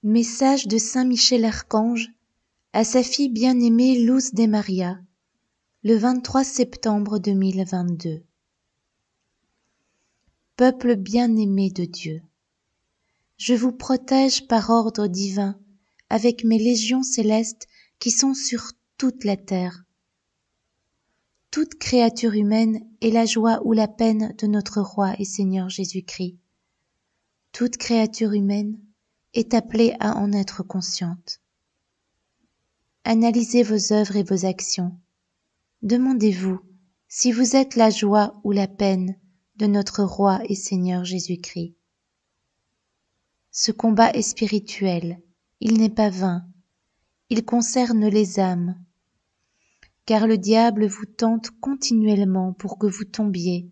Message de saint Michel Archange à sa fille bien-aimée Luz de Maria, le 23 septembre 2022. Peuple bien-aimé de Dieu, je vous protège par ordre divin avec mes légions célestes qui sont sur toute la terre. Toute créature humaine est la joie ou la peine de notre Roi et Seigneur Jésus-Christ. Toute créature humaine est appelée à en être consciente. Analysez vos œuvres et vos actions. Demandez-vous si vous êtes la joie ou la peine de notre Roi et Seigneur Jésus-Christ. Ce combat est spirituel, il n'est pas vain, il concerne les âmes, car le diable vous tente continuellement pour que vous tombiez,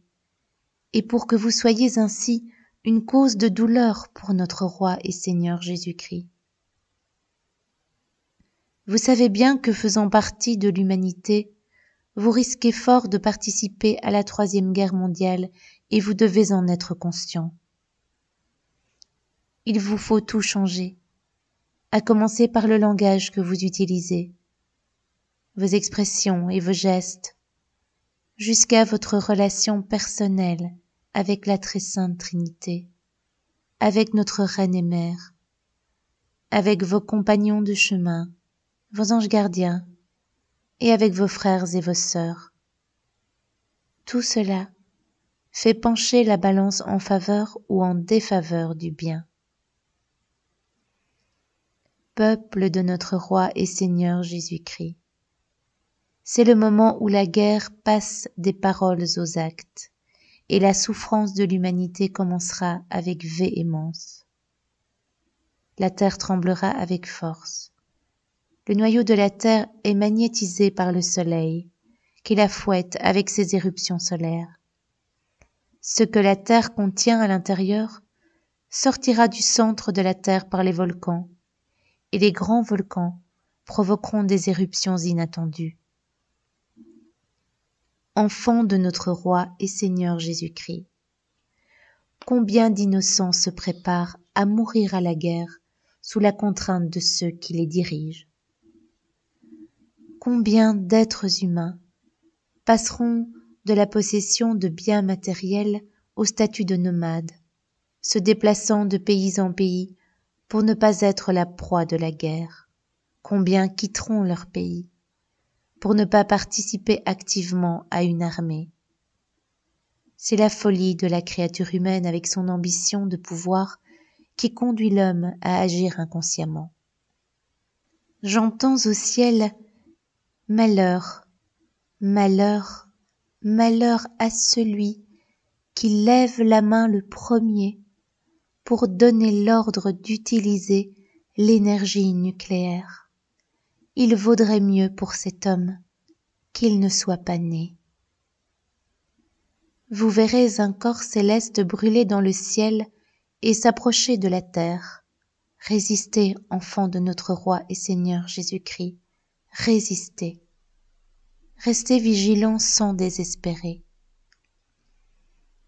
et pour que vous soyez ainsi une cause de douleur pour notre Roi et Seigneur Jésus-Christ. Vous savez bien que faisant partie de l'humanité, vous risquez fort de participer à la Troisième Guerre mondiale et vous devez en être conscient. Il vous faut tout changer, à commencer par le langage que vous utilisez, vos expressions et vos gestes, jusqu'à votre relation personnelle avec la très sainte Trinité, avec notre Reine et Mère, avec vos compagnons de chemin, vos anges gardiens, et avec vos frères et vos sœurs. Tout cela fait pencher la balance en faveur ou en défaveur du bien. Peuple de notre Roi et Seigneur Jésus-Christ, c'est le moment où la guerre passe des paroles aux actes, et la souffrance de l'humanité commencera avec véhémence. La terre tremblera avec force. Le noyau de la terre est magnétisé par le soleil, qui la fouette avec ses éruptions solaires. Ce que la terre contient à l'intérieur sortira du centre de la terre par les volcans, et les grands volcans provoqueront des éruptions inattendues. Enfants de notre Roi et Seigneur Jésus-Christ, combien d'innocents se préparent à mourir à la guerre sous la contrainte de ceux qui les dirigent. Combien d'êtres humains passeront de la possession de biens matériels au statut de nomades, se déplaçant de pays en pays pour ne pas être la proie de la guerre. Combien quitteront leur pays pour ne pas participer activement à une armée. C'est la folie de la créature humaine avec son ambition de pouvoir qui conduit l'homme à agir inconsciemment. J'entends au ciel « Malheur, malheur, malheur à celui qui lève la main le premier pour donner l'ordre d'utiliser l'énergie nucléaire. Il vaudrait mieux pour cet homme qu'il ne soit pas né. » Vous verrez un corps céleste brûler dans le ciel et s'approcher de la terre. Résistez, enfants de notre Roi et Seigneur Jésus-Christ, résistez. Restez vigilants sans désespérer.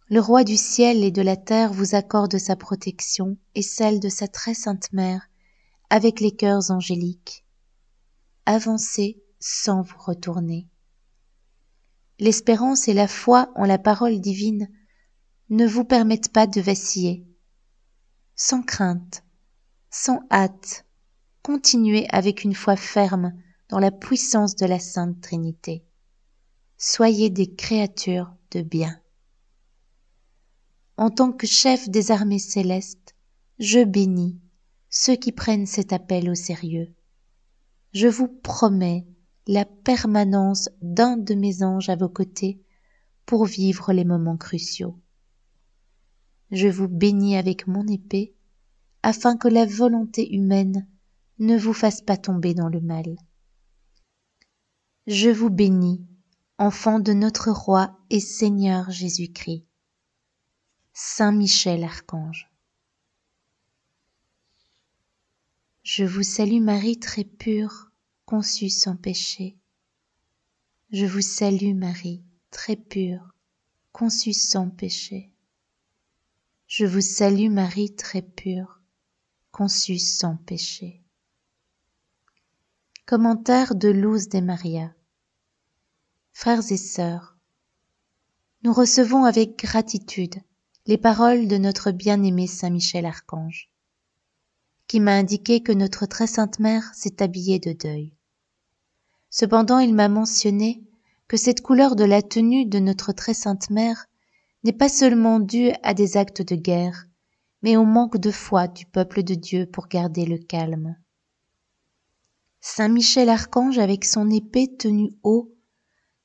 Le Roi du ciel et de la terre vous accorde sa protection et celle de sa très sainte mère avec les cœurs angéliques. Avancez sans vous retourner. L'espérance et la foi en la parole divine ne vous permettent pas de vaciller. Sans crainte, sans hâte, continuez avec une foi ferme dans la puissance de la Sainte Trinité. Soyez des créatures de bien. En tant que chef des armées célestes, je bénis ceux qui prennent cet appel au sérieux. Je vous promets la permanence d'un de mes anges à vos côtés pour vivre les moments cruciaux. Je vous bénis avec mon épée, afin que la volonté humaine ne vous fasse pas tomber dans le mal. Je vous bénis, enfants de notre Roi et Seigneur Jésus-Christ. Saint Michel Archange. Je vous salue Marie très pure, conçue sans péché. Je vous salue Marie très pure, conçue sans péché. Je vous salue Marie très pure, conçue sans péché. Commentaire de Luz de Maria. Frères et sœurs, nous recevons avec gratitude les paroles de notre bien-aimé Saint Michel Archange, qui m'a indiqué que notre très sainte mère s'est habillée de deuil. Cependant, il m'a mentionné que cette couleur de la tenue de notre très sainte mère n'est pas seulement due à des actes de guerre, mais au manque de foi du peuple de Dieu pour garder le calme. Saint Michel Archange, avec son épée tenue haut,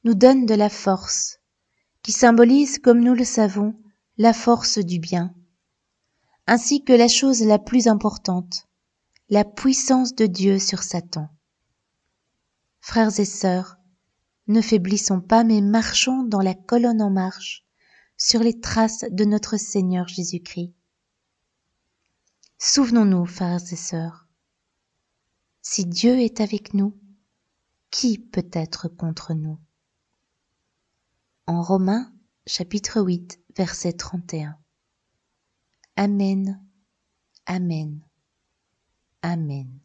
nous donne de la force, qui symbolise, comme nous le savons, la force du bien, ainsi que la chose la plus importante, la puissance de Dieu sur Satan. Frères et sœurs, ne faiblissons pas, mais marchons dans la colonne en marche, sur les traces de notre Seigneur Jésus-Christ. Souvenons-nous, frères et sœurs, si Dieu est avec nous, qui peut être contre nous? En Romains, chapitre 8, verset 31. Amen, Amen, Amen.